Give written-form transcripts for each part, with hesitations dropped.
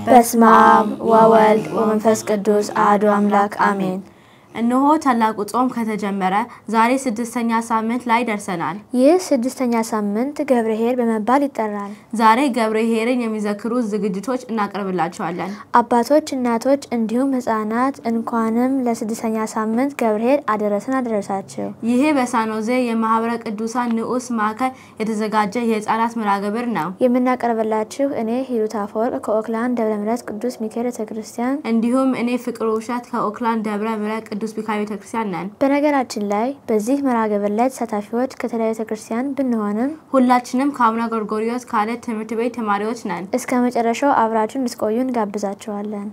በስመ አብ ወወልድ ወመንፈስ ቅዱስ አሐዱ አምላክ አሜን። እነሆ ታላቁ ጾም ከተጀመረ ዛሬ ስድስተኛ ሳምንት ላይ ደርሰናል። ይህ ስድስተኛ ሳምንት ገብርኄር በመባል ይጠራል። ዛሬ ገብርኄርን የሚዘክሩ ዝግጅቶች እናቀርብላችኋለን። አባቶች፣ እናቶች እንዲሁም ህፃናት እንኳንም ለስድስተኛ ሳምንት ገብርኄር አደረሳችሁ። ይሄ በሳኖዜ የማህበረ ቅዱሳን ንዑስ ማዕከል የተዘጋጀ የህፃናት መርሃ ግብር ነው። የምናቀርብላችሁ እኔ ሂሩት አፈወርቅ ከኦክላንድ ደብረ ምሕረት ቅዱስ ሚካኤል ቤተክርስቲያን እንዲሁም እኔ ፍቅር ውብሸት ከኦክላንድ ደብረ ምሕረት ቅዱስ ሚካኤል ቤተክርስቲያን ነን። በነገራችን ላይ በዚህ መርሃ ግብር ላይ ተሳታፊዎች ከተለያዩ ቤተክርስቲያን ብንሆንም ሁላችንም ከአቡነ ጎርጎርዮስ ካለ ትምህርት ቤት ተማሪዎች ነን። እስከ መጨረሻው አብራችሁን እንድትቆዩ እንጋብዛችኋለን።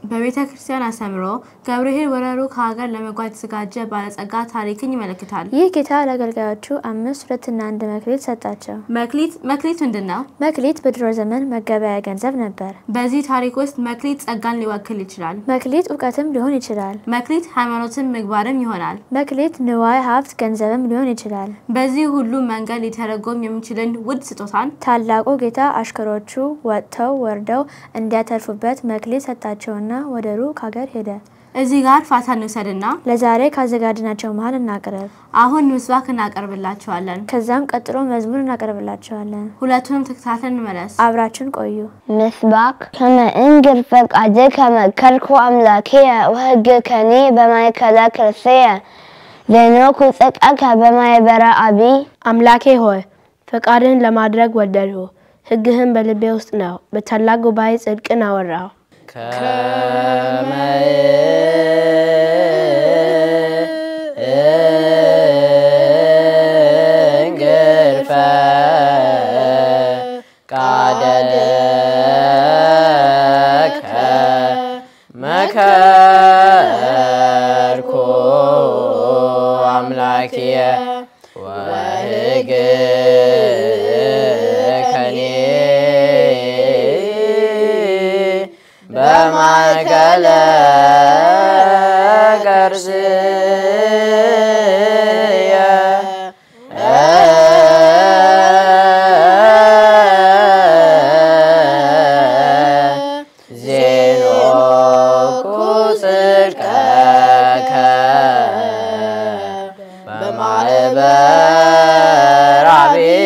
በቤተክርስቲያን አስተምሮ ገብርኄር ወረሩ ከሀገር ለመጓዝ የተዘጋጀ ባለጸጋ ታሪክን ይመለከታል። ይህ ጌታ ለአገልጋዮቹ 5 2 እና 1 መክሊት ሰጣቸው። መክሊት ምንድነው? መክሊት በድሮ ዘመን መገበያያ ገንዘብ ነበር። በዚህ ታሪክ ውስጥ መክሊት ጸጋን ሊወክል ይችላል። መክሊት ዕውቀትም ሊሆን ይችላል። መክሊት ሃይማኖትን ምግባርም ይሆናል። መክሊት ንዋይ ሀብት ገንዘብም ሊሆን ይችላል። በዚህ ሁሉ መንገድ ሊተረጎም የሚችልን ውድ ስጦታን ታላቁ ጌታ አሽከሮቹ ወጥተው ወርደው እንዲያተርፉበት መክሊት ሰጣቸውና ወደ ሩቅ ሀገር ሄደ። እዚህ ጋር ፋታ እንውሰድና ለዛሬ ካዘጋጅናቸው መሃል እናቀርብ። አሁን ምስባክ እናቀርብላችኋለን። ከዛም ቀጥሎ መዝሙር እናቀርብላችኋለን። ሁለቱንም ተከታትለን እንመለስ። አብራችሁን ቆዩ። ምስባክ ከመ እንግር ፈቃድከ መከርኩ አምላኬ ወሕግከኒ በማእከለ ክርስየ ዘኖኩ ጽድቀከ በማኅበረ አቢይ። አምላኬ ሆይ ፈቃድን ለማድረግ ወደድሁ፣ ሕግህን በልቤ ውስጥ ነው። በታላቅ ጉባኤ ጽድቅን አወራሁ። ከመ እንግር ፈቃድከ መከርኩ አምላክየ ወሕግከኒ በማእከለ ክርስየ ዘኖኩ ጽድቀከ በማኅበረ አቢይ።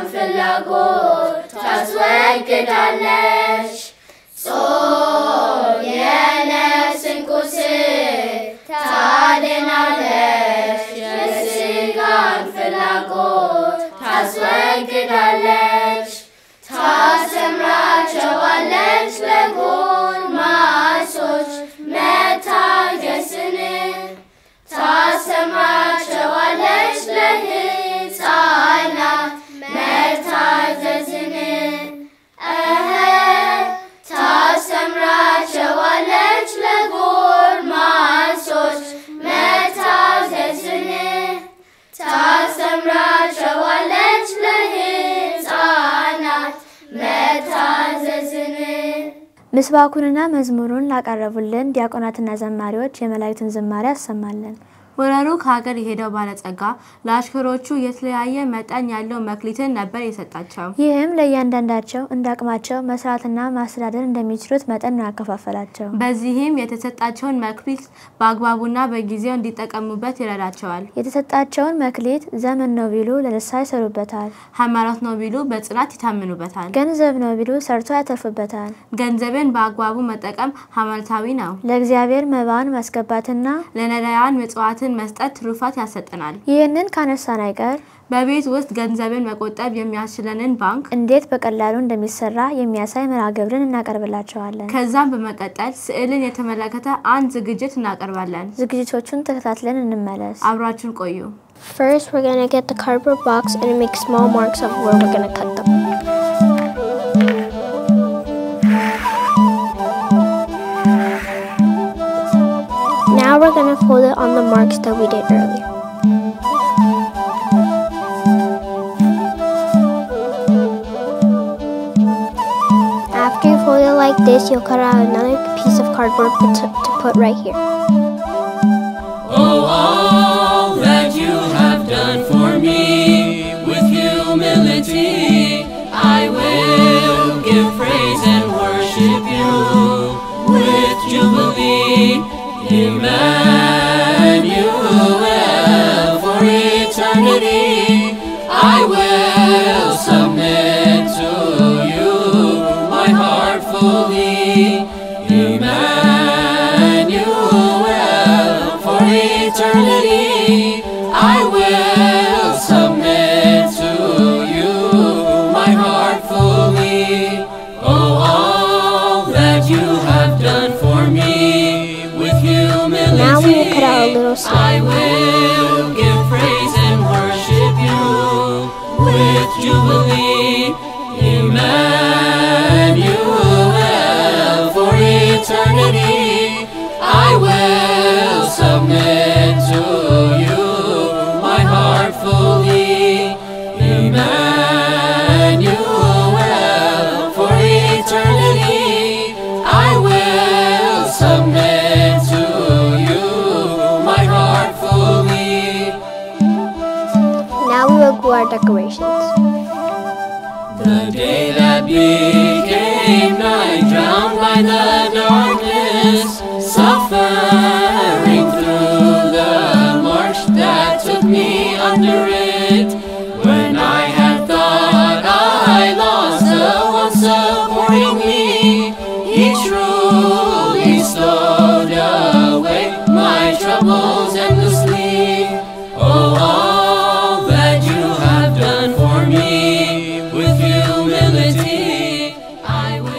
ፍላጎት ታስወግዳለች ጾም ታስተምራቸዋለች ለሕፃናት መታዘዝን ታስተምራቸዋለች ለጎልማሶች መታዘዝን ታስተምራቸዋለች ለሕፃናት መታዘዝን። ምስባኩንና መዝሙሩን ላቀረቡልን ዲያቆናትና ዘማሪዎች የመላእክትን ዝማሬ ያሰማልን። ወረሩ ከሀገር የሄደው ባለጸጋ ለአሽከሮቹ የተለያየ መጠን ያለው መክሊትን ነበር የሰጣቸው። ይህም ለእያንዳንዳቸው እንዳቅማቸው መስራትና ማስተዳደር እንደሚችሉት መጠን ነው ያከፋፈላቸው። በዚህም የተሰጣቸውን መክሊት በአግባቡና በጊዜው እንዲጠቀሙበት ይረዳቸዋል። የተሰጣቸውን መክሊት ዘመን ነው ቢሉ ለንስሐ ይሰሩበታል። ሃይማኖት ነው ቢሉ በጽናት ይታመኑበታል። ገንዘብ ነው ቢሉ ሰርቶ ያተርፉበታል። ገንዘብን በአግባቡ መጠቀም ሃይማኖታዊ ነው። ለእግዚአብሔር መባን ማስገባትና ለነዳያን ምጽዋት መስጠት ትሩፋት ያሰጠናል። ይህንን ካነሳን አይቀር በቤት ውስጥ ገንዘብን መቆጠብ የሚያስችለንን ባንክ እንዴት በቀላሉ እንደሚሰራ የሚያሳይ መርሃ ግብርን እናቀርብላችኋለን። ከዛም በመቀጠል ስዕልን የተመለከተ አንድ ዝግጅት እናቀርባለን። ዝግጅቶቹን ተከታትለን እንመለስ። አብራችሁን ቆዩ። First, we're going to get the cardboard box and make small marks of where we're going to cut them. Now we're going to fold it on the marks that we did earlier. After you fold it like this, you'll cut out another piece of cardboard to put right here. Oh, all that you have done for me, with humility I will give praise and worship you. With jubilee, Emmanuel, for eternity I will submit to you my heart fully. Emmanuel, for eternity I will submit to you my heart fully. Oh, all that you have done for me, with humility Now we will cut out a little I will give praise and worship you. With jubilee, Emmanuel, for eternity I will submit to you my heart fully. Emmanuel, for eternity I will submit to you my heart fully. Now we will glue our decorations. The day that became night, drowned by the darkness, suffering through the march that took me under it. When I had thought I lost the one supporting me, He truly stowed away my troubles endlessly. Oh, all that you have done for me, with humility I will.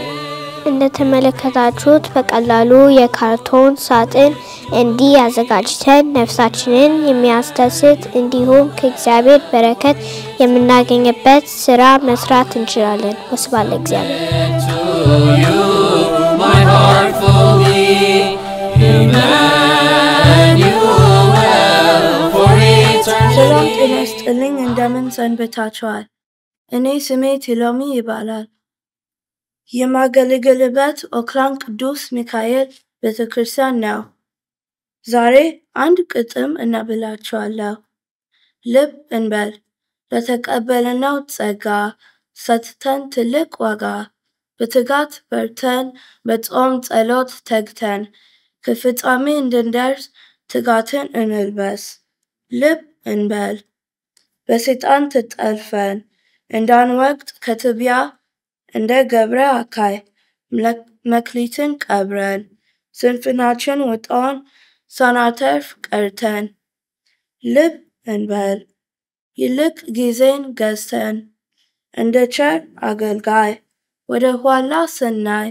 እንደተመለከታችሁት በቀላሉ የካርቶን ሳጥን እንዲህ አዘጋጅተን ነፍሳችንን የሚያስደስት እንዲሁም ከእግዚአብሔር በረከት የምናገኝበት ስራ መስራት እንችላለን። ወስብሐት ለእግዚአብሔር። To you my heart fully. Emmanuel, for eternity. ሰላም ጤና ይስጥልኝ። እንደምን ሰንብታችኋል? እኔ ስሜ ቲሎሚ ይባላል። የማገለግልበት ኦክላንድ ቅዱስ ሚካኤል ቤተክርስቲያን ነው። ዛሬ አንድ ግጥም እናብላችኋለሁ። ልብ እንበል ለተቀበልነው ጸጋ ሰጥተን ትልቅ ዋጋ፣ በትጋት በርተን በጾም ጸሎት ተግተን ከፍጻሜ እንድንደርስ ትጋትን እንልበስ። ልብ እንበል በሰይጣን ተጠልፈን እንዳንወድቅ ከትቢያ እንደ ገብረ አካይ መክሊትን ቀብረን ስንፍናችን ውጦን ሳናተርፍ ቀርተን። ልብ እንበል ይልቅ ጊዜን ገዝተን እንደ ቸር አገልጋይ ወደ ኋላ ስናይ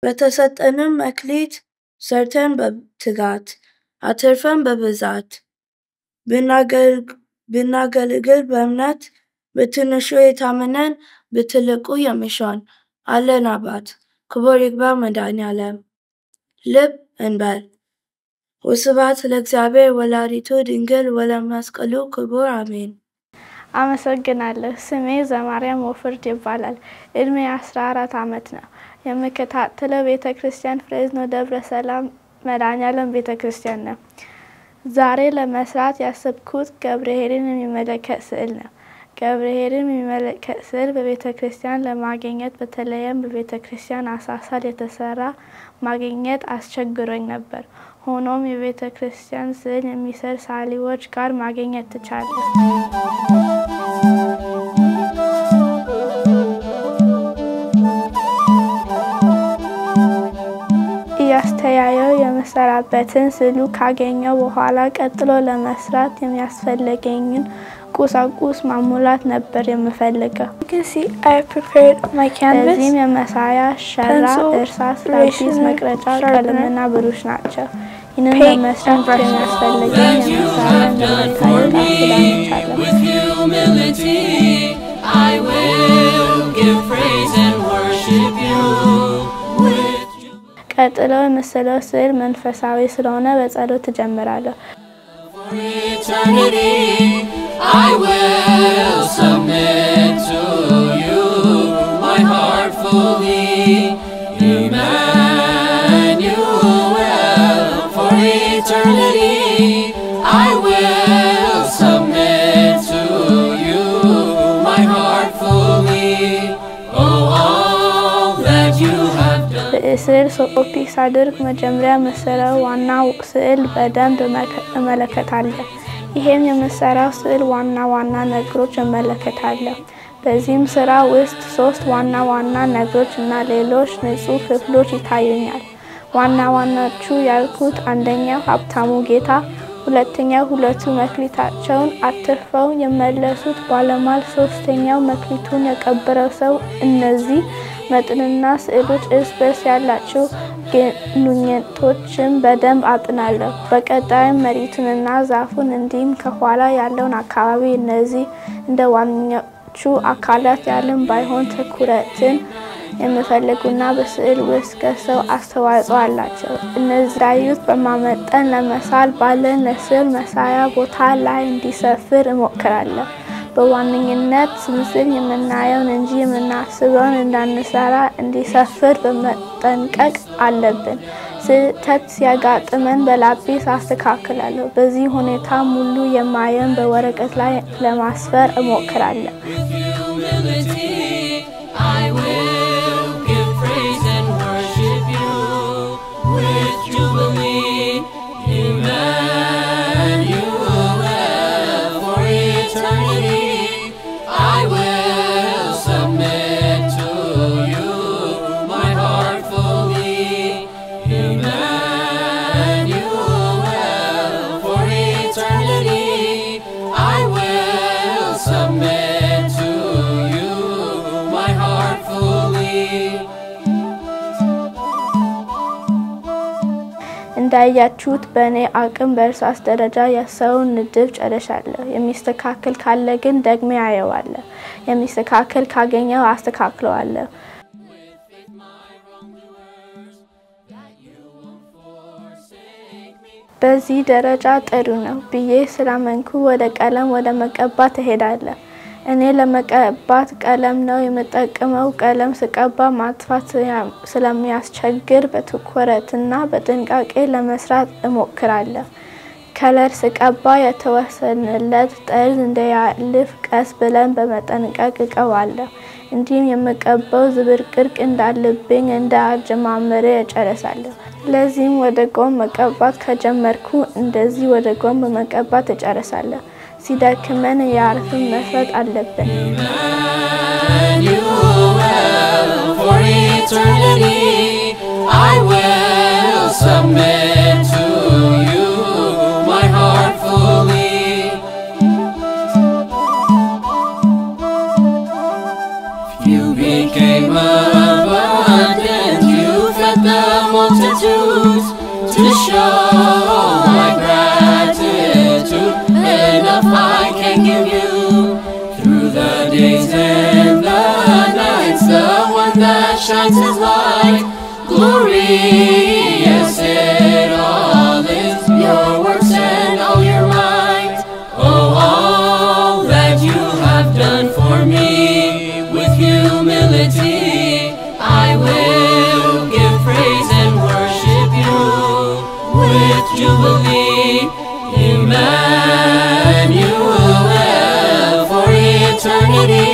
በተሰጠንም መክሊት ሰርተን በትጋት አትርፈን በብዛት ብናገልግል በእምነት በትንሹ የታመነን በትልቁ የሚሾን አለን አባት ክቡር ይግባው መድኃኔዓለም። ልብ እንበል። ወስብሐት ለእግዚአብሔር ወላዲቱ ድንግል ወለመስቀሉ ክቡር አሜን። አመሰግናለሁ። ስሜ ዘማርያም ወፍርድ ይባላል። እድሜ 14 ዓመት ነው። የምከታተለው ቤተክርስቲያን ፍሬዝኖ ደብረ ሰላም መድኃኔዓለም ቤተክርስቲያን ነው። ዛሬ ለመስራት ያሰብኩት ገብርኄርን የሚመለከት ስዕል ነው። ገብርኄርን የሚመለከት ስዕል በቤተክርስቲያን ለማግኘት በተለይም በቤተክርስቲያን አሳሳል የተሰራ ማግኘት አስቸግሮኝ ነበር። ሆኖም የቤተክርስቲያን ስዕል የሚሰሩ ሰዓሊዎች ጋር ማግኘት ተቻለ። ያስተያየው የመሰራበትን ስዕሉ ካገኘው በኋላ ቀጥሎ ለመስራት የሚያስፈልገኝን ቁሳቁስ ማሙላት ነበር የምፈልገው። ለዚህም የመሳያ ሸራ፣ እርሳስ፣ ላጲስ፣ መቅረጫ፣ ቀለምና ብሩሽ ናቸው። ይህንን ለመስራት የሚያስፈልገኝ የመሳያ እንደምታዩት ቀጥሎ የምስለው ስዕል መንፈሳዊ ስለሆነ በጸሎት እጀምራለሁ። I will submit to you my heart fully, Emmanuel, for eternity. I will submit to you my heart fully, oh all that you have done. ስዕል ሶፒክ ሳድርግ መጀመሪያ መሰለው ዋናው ስዕል በደንብ እመለከታለሁ። ይሄም የመሰራው ስዕል ዋና ነገሮች እመለከታለሁ። በዚህም ስራ ውስጥ 3 ዋና ነገሮች እና ሌሎች ንጹህ ክፍሎች ይታዩኛል። ዋናዎቹ ያልኩት አንደኛው ሀብታሙ ጌታ፣ ሁለተኛው ሁለቱ መክሊታቸውን አትርፈው የመለሱት ባለሟል፣ ሶስተኛው መክሊቱን የቀበረው ሰው። እነዚህ መጠንና ስዕሎች እርስ በርስ ያላቸው ግንኙነቶችን በደንብ አጥናለሁ። በቀጣይም መሬቱንና ዛፉን እንዲሁም ከኋላ ያለውን አካባቢ እነዚህ እንደ ዋናዎቹ አካላት ያለም ባይሆን ትኩረትን የሚፈልጉና በስዕል ውስጥ ከሰው አስተዋጽኦ አላቸው። እነዚህ ዳዩት በማመጠን ለመሳል ባለን ለስዕል መሳያ ቦታ ላይ እንዲሰፍር እሞክራለሁ። በዋነኝነት ምስል የምናየውን እንጂ የምናስበውን እንዳንሰራ እንዲሰፍር በመጠንቀቅ አለብን። ስህተት ሲያጋጥመን በላጲስ አስተካክላለሁ። በዚህ ሁኔታ ሙሉ የማየውን በወረቀት ላይ ለማስፈር እሞክራለሁ። እንዳያችሁት በእኔ አቅም በእርሳስ ደረጃ የሰውን ንድፍ ጨርሻለሁ። የሚስተካከል ካለ ግን ደግሜ አየዋለሁ። የሚስተካከል ካገኘው አስተካክለዋለሁ። በዚህ ደረጃ ጥሩ ነው ብዬ ስላመንኩ ወደ መቀባት እሄዳለሁ። እኔ ለመቀባት ቀለም ነው የምጠቀመው። ቀለም ስቀባ ማጥፋት ስለሚያስቸግር በትኩረትና በጥንቃቄ ለመስራት እሞክራለሁ። ከለር ስቀባ የተወሰነለት ጠርዝ እንዳያልፍ ቀስ ብለን በመጠንቀቅ እቀባለሁ። እንዲሁም የምቀባው ዝብርቅርቅ እንዳልብኝ እንደ አጀማመሬ እጨርሳለሁ። ለዚህም ወደ ጎን መቀባት ከጀመርኩ እንደዚህ ወደ ጎን በመቀባት እጨርሳለሁ። ሲደክመን ያርፍን መስራት አለብን። For eternity I will submit to you my heart fully. You became abundant, you fed the multitudes to show my gratitude. that shines His light. Glorious it all is, your works and all your might. Oh, all that you have done for me, with humility I will give praise and worship you. With jubilee, Emmanuel, for eternity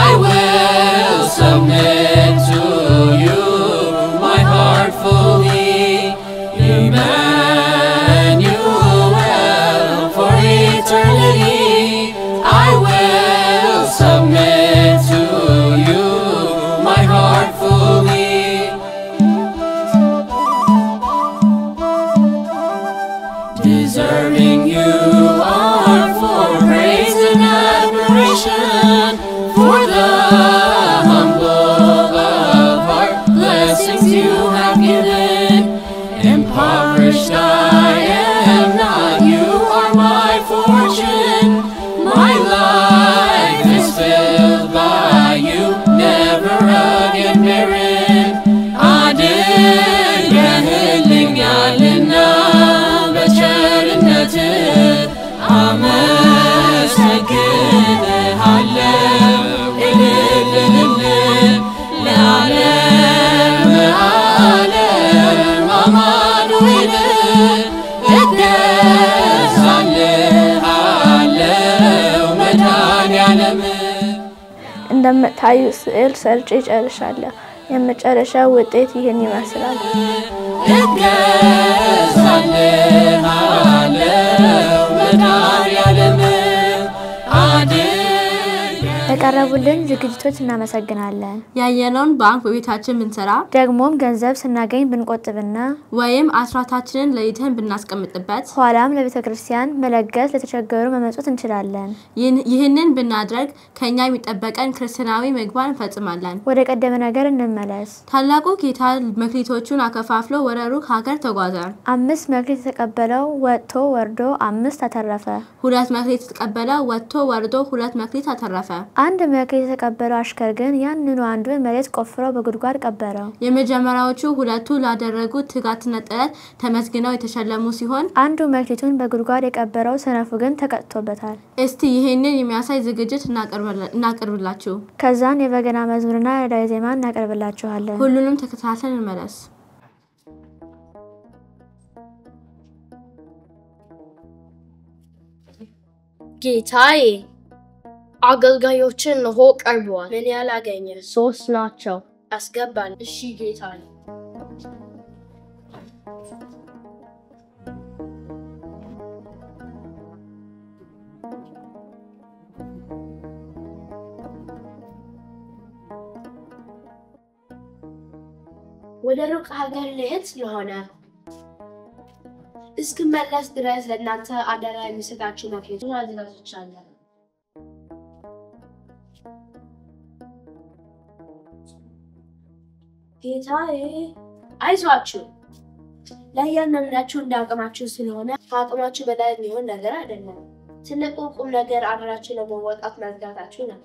I will submit to you my heart fully. Emmanuel, for eternity I will submit to you my heart fully. Deserving you are for praise and admiration, for the humble of heart blessings you have given. Impoverished I am not, you are my fortune. My life is filled by you, never again barren. አድርገህልኛልና በቸርነትህ አመሰግንሃለሁ። እልል ለዓለም ዓለም አማኑኤል እገዛልሃለሁ መድኃኔዓለም። እንደምታዩት ስዕል ሰርጬ ጨርሻለሁ። የመጨረሻው ውጤት ይህን ይመስላል። እገዛልሃለሁ መድኃኔዓለም ለቀረቡልን ዝግጅቶች እናመሰግናለን። ያየነውን ባንክ በቤታችን ብንሰራ ደግሞም ገንዘብ ስናገኝ ብንቆጥብና ወይም አስራታችንን ለይተን ብናስቀምጥበት ኋላም ለቤተክርስቲያን መለገስ ለተቸገሩ መመጽወት እንችላለን። ይህንን ብናደርግ ከኛ የሚጠበቀን ክርስቲያናዊ ምግባር እንፈጽማለን። ወደ ቀደመ ነገር እንመለስ። ታላቁ ጌታ መክሊቶቹን አከፋፍሎ ወደ ሩቅ ሀገር ተጓዘ። 5 መክሊት የተቀበለው ወጥቶ ወርዶ 5 አተረፈ። 2 መክሊት የተቀበለው ወጥቶ ወርዶ 2 መክሊት አተረፈ። አንድ መክሊት የተቀበለው አሽከር ግን ያንኑ አንዱን መሬት ቆፍሮ በጉድጓድ ቀበረው። የመጀመሪያዎቹ ሁለቱ ላደረጉት ትጋትና ጥረት ተመስግነው የተሸለሙ ሲሆን አንዱ መክሊቱን በጉድጓድ የቀበረው ሰነፉ ግን ተቀጥቶበታል። እስቲ ይሄንን የሚያሳይ ዝግጅት እናቀርብላችሁ። ከዛን የበገና መዝሙርና የዳዊት ዜማ እናቀርብላችኋለን። ሁሉንም ተከታትለን እንመለስ። ጌታዬ አገልጋዮችን ነው ቀርበዋል። ምን ያላገኘ? 3 ናቸው። አስገባን። እሺ ጌታዬ። ወደ ሩቅ ሀገር ልሄድ ስለሆነ እስክመለስ ድረስ ለእናንተ አደራ የሚሰጣችሁ መክሊቱን አዘጋጅቻለሁ። ጌታዬ አይዟችሁ፣ ለእያንዳንዳችሁ እንዳቅማችሁ ስለሆነ ከአቅማችሁ በላይ የሚሆን ነገር አይደለም። ትልቁ ቁም ነገር አደራችሁ ለመወጣት መዝጋታችሁ ነው።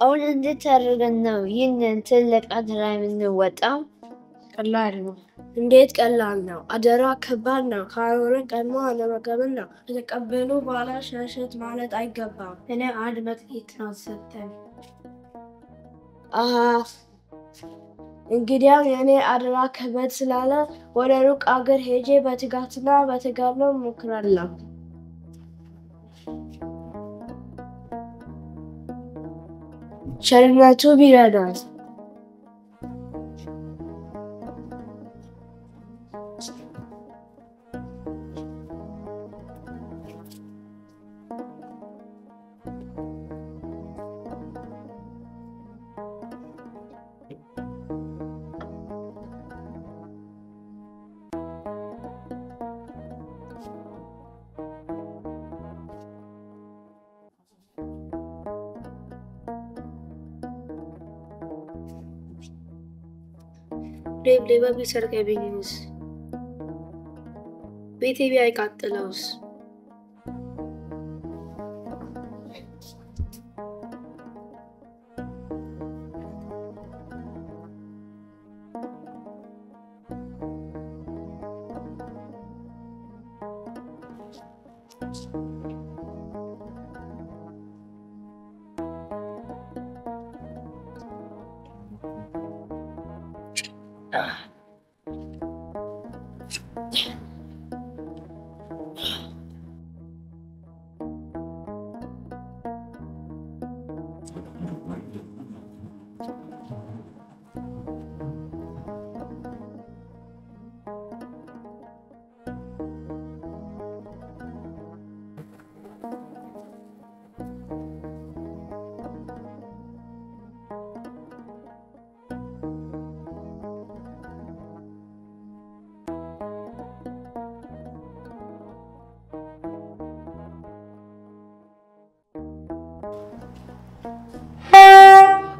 አሁን እንዴት አድርገን ነው ይህንን ትልቅ አደራ የምንወጣው? ቀላል ነው። እንዴት ቀላል ነው? አደራ ከባድ ነው። ካሮርን ቀድሞ አለመቀበል ነው። የተቀበሉ በኋላ ሸሸት ማለት አይገባም። እኔ አንድ መክሊት ነው ሰጠኝ። እንግዲያው የኔ አደራ ከበድ ስላለ ወደ ሩቅ አገር ሄጄ በትጋትና በተጋድሎ እሞክራለሁ። ቸርነቱ ቢረዳን ሌባ ቢሰርቀኝስ? ቤቴ ቢያቃጥለውስ?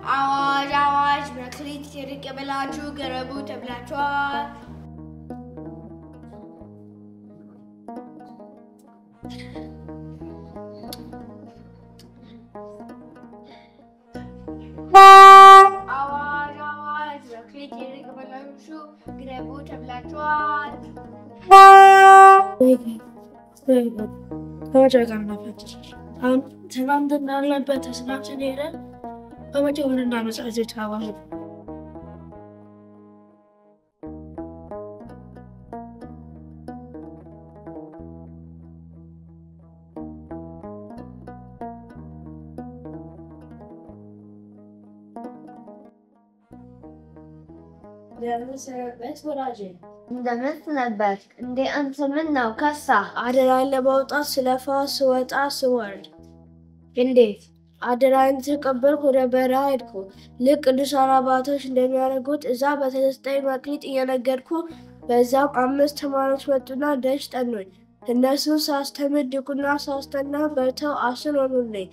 አዋጅ መክሊት ይርቅ ብላችሁ ገረቡ ተብላችኋል። አዋጅ መክሊት ይርቅ ብላችሁ ገረቡ ተብላችኋል። አሁን ትናንትና ያለበት ስራችን ሄደን በመቼው እንዳመጻዘ ታዋል እንደምን ነበር እንዴ? አንተ ምን ነው ከሳ? አደራን ለማውጣት ስለፋ ስወጣ ስወርድ እንዴት አደራን ተቀበልኩ። ወደ በረሃ ሄድኩ። ልክ ቅዱሳን አባቶች እንደሚያደርጉት እዛ በተሰጠኝ መክሊት እየነገድኩ በዛም 5 ተማሪዎች መጡና ደጅ ጠኑኝ። እነሱን ሳስተምር ድቁና ሳስተና በርተው 10 ሆኑልኝ።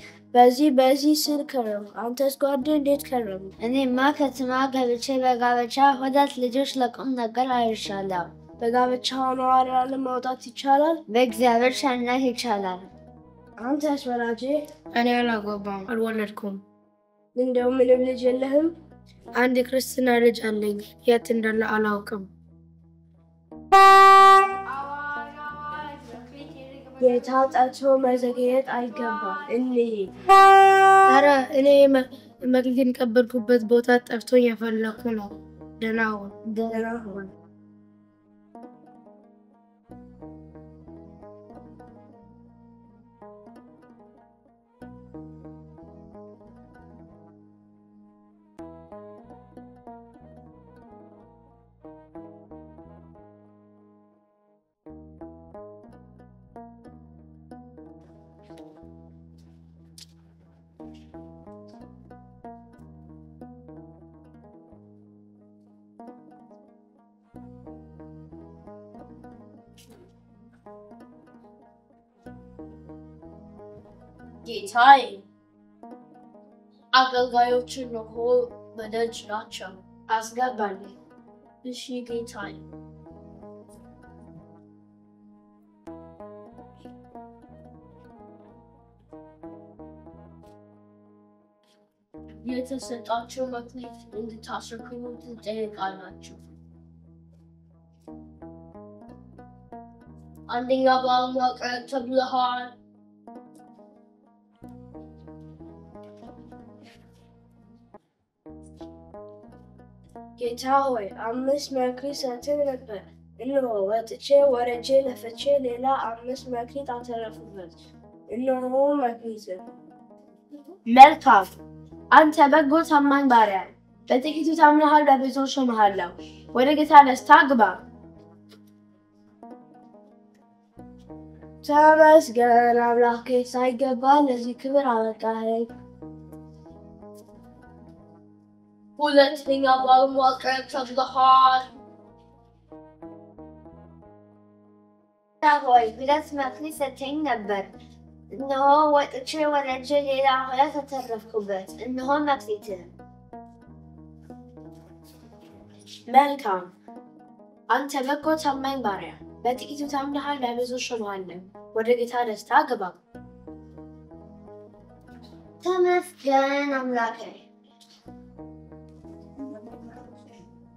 በዚህ ስል ከረም። አንተስ ጓዴ እንዴት ከረም? እኔማ ከተማ ገብቼ በጋብቻ 2 ልጆች ለቁም ነገር አይሻለሁ። በጋብቻ ሆኖ አደራ ለማውጣት ይቻላል? በእግዚአብሔር ቸርነት ይቻላል። አንተስ ወላጄ? እኔ አላገባም፣ አልወለድኩም። እንደው ምንም ልጅ የለህም? አንድ ክርስትና ልጅ አለኝ፣ የት እንዳለ አላውቅም። ጌታ ጠርቶ መዘግየት አይገባም። እንሂድ። ኧረ እኔ መክሊት የቀበልኩበት ቦታ ጠፍቶኝ የፈለኩ ነው። ደህና ሁን። ጌታዬ፣ አገልጋዮችን እኮ በደጅ ናቸው፣ አስገባልኝ። እሺ ጌታዬ። የተሰጣችሁ መክሊት እንድታስረክቡ ትጠየቃላችሁ። አንደኛ በዓል ማቅረብ ተብለሃል። ጌታ ሆይ 5 መክሊት ሰጥተህ ነበር። እነሆ ወጥቼ ወረጄ ለፍቼ ሌላ 5 መክሊት አተረፉበት። እነሆ መክሊት። መልካም፣ አንተ በጎ ታማኝ ባሪያ፣ በጥቂቱ ታምነሃል፣ በብዙ ሾምሃለሁ። ወደ ጌታ ደስታ ግባ። ተመስገን አምላኬ፣ ሳይገባ ለዚህ ክብር አበቃኸኝ። ሁለተኛ በዓል ማቅረብ ተብለሃል። ሆይ 2 መክሊት ሰጥተኸኝ ነበር። እነሆ ወጥቼ ወረጄ ሌላ 2 አተረፍኩበት። እነሆ መክሊትህ። መልካም አንተ በጎ ታማኝ ባሪያ በጥቂቱ ታምነሃል ለብዙ ሾመሃለሁ ወደ ጌታ ደስታ ግባ ተመስገን አምላኬ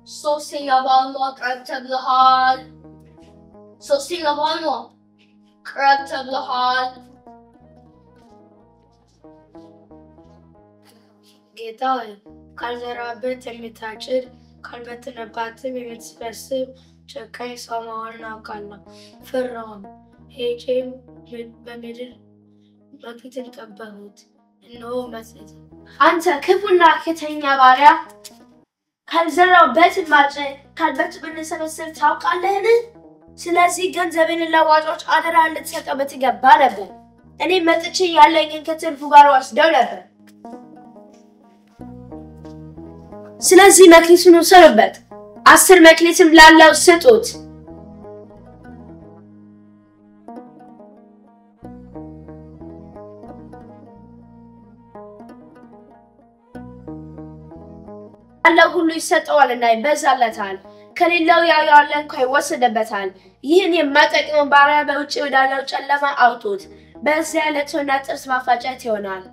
ሶስተኛ ባሏ ቅረብ ተብለሃል ሶስተኛ ባሏ ቅረብ ተብለሃል ጌታ ሆይ ካልዘራህበት የምታጭድ ካልበተነባትም የምትሰበስብ ጨካኝ ሰው መሆንን አውቃለሁ። ፈራሁም፣ ሄጄም በምድር በፊትህ ቀባሁት፣ እነሆ መሰለ። አንተ ክፉና ሐሰተኛ ባሪያ ካልዘራህበት ማጭድ ካልበተነበት ሰበስብ ታውቃለህን? ስለዚህ ገንዘብን ለዋጮች አደራ ልትሰጠው በትገባ ነበር። እኔ መጥቼ ያለኝን ከትርፉ ጋር ወስደው ነበር። ስለዚህ መክሊቱን ውሰዱበት፣ 10 መክሊትም ላለው ስጡት። ያለው ሁሉ ይሰጠዋልና ይበዛለታል፣ ከሌለው ያለ እንኳን ይወሰድበታል። ይህን የማይጠቅመውን ባሪያ በውጭ ወዳለው ጨለማ አውጡት፣ በዚያ ለቅሶና ጥርስ ማፋጨት ይሆናል።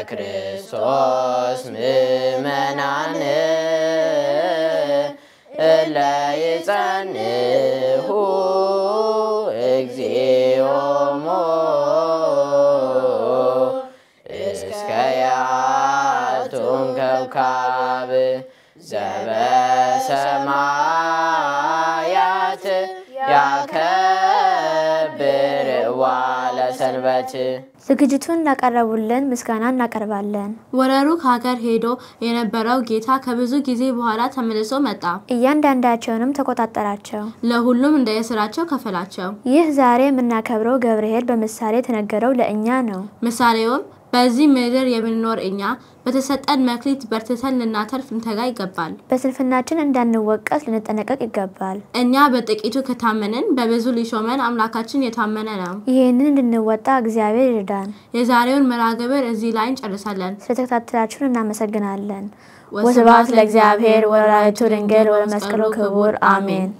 ክርስቶስ ምእመናን እለ ይጸንሑ እግዚኦሞ እስከ ያቱም ከውካብ ዘበሰማያት ያከብርዋ ለሰንበት። ዝግጅቱን ላቀረቡልን ምስጋና እናቀርባለን። ወረሩ ከሀገር ሄዶ የነበረው ጌታ ከብዙ ጊዜ በኋላ ተመልሶ መጣ። እያንዳንዳቸውንም ተቆጣጠራቸው፣ ለሁሉም እንደየስራቸው ከፈላቸው። ይህ ዛሬ የምናከብረው ገብርኄር በምሳሌ የተነገረው ለእኛ ነው። ምሳሌውም በዚህ ምድር የምንኖር እኛ በተሰጠን መክሊት በርትተን ልናተርፍ እንተጋ ይገባል። በስንፍናችን እንዳንወቀስ ልንጠነቀቅ ይገባል። እኛ በጥቂቱ ከታመንን በብዙ ሊሾመን አምላካችን የታመነ ነው። ይህንን እንድንወጣ እግዚአብሔር ይርዳን። የዛሬውን መርሐ ግብር እዚህ ላይ እንጨርሳለን። ስለተከታተላችሁን እናመሰግናለን። ወስብሐት ለእግዚአብሔር ወለወላዲቱ ድንግል ወለመስቀሉ ክቡር አሜን።